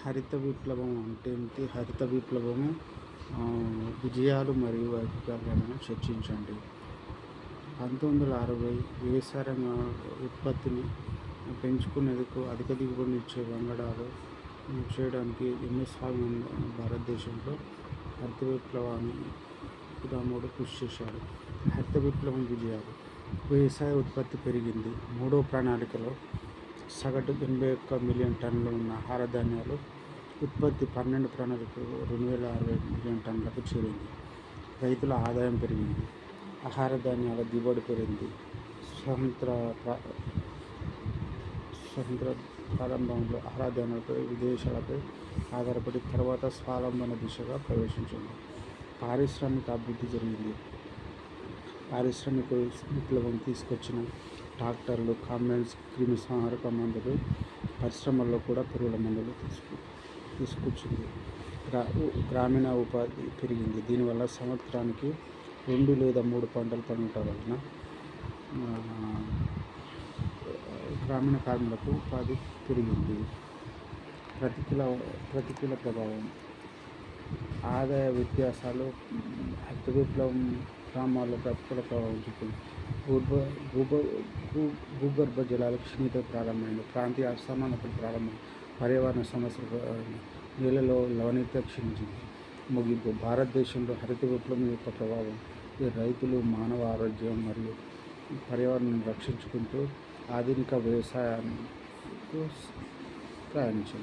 హరిత విప్లవం అంటే ఏమిటి? హరిత విప్లవము విజయాలు మరియు వైఫల్యాలను చర్చించండి. 1960 వ్యవసాయ రంగ ఉత్పత్తిని పెంచుకునేందుకు అధిక దిగుబడినిచ్చే వంగడాలు చేయడానికి ఎంఎస్ భారతదేశంలో హరిత విప్లవాన్ని రాముడు కృషి చేశాడు. హరిత విప్లవం విజయాలు: వ్యవసాయ ఉత్పత్తి పెరిగింది. మూడో ప్రణాళికలో సగటు 81 మిలియన్ టన్నులు ఉన్న ఆహార ధాన్యాల ఉత్పత్తి 12 ప్రణాళికలో 2060 మిలియన్ టన్నులకు చేరింది. రైతుల ఆదాయం పెరిగింది. ఆహార ధాన్యాల దిగుబడి పెరిగింది. స్వతంత్ర ప్రారంభంలో ఆహార ధాన్యాలపై విదేశాలపై ఆధారపడి తర్వాత స్వావలంబన దిశగా ప్రవేశించింది. పారిశ్రామిక అభివృద్ధి జరిగింది. పారిశ్రామిక విప్లవం తీసుకొచ్చిన ట్రాక్టర్లు, కంబైన్స్, క్రిమిసంహారక మందులు, పరిశ్రమల్లో కూడా పురుగుల మందులు తీసుకొచ్చింది. గ్రామీణ ఉపాధి పెరిగింది. దీనివల్ల సంవత్సరానికి 2 లేదా 3 పంటలు పండటం వలన గ్రామీణ కార్మికులకు ఉపాధి పెరిగింది. ప్రతికూల ప్రభావం: ఆదాయ వ్యత్యాసాలు. హరిత విప్లవం గ్రామాల్లో ప్రతికూల ప్రభావం చూపింది. భూగర్భ జలాల క్షీణత ప్రారంభమైంది. ప్రాంతీయ అసమానతలు ప్రారంభమైంది. పర్యావరణ సమస్యలు నేలలో లవణీయత క్షీణించింది. ముగింపు: భారతదేశంలో హరిత విప్లవం యొక్క ప్రభావం రైతులు, మానవ ఆరోగ్యం మరియు పర్యావరణాన్ని రక్షించుకుంటూ ఆధునిక వ్యవసాయానికి ప్రయాణించింది.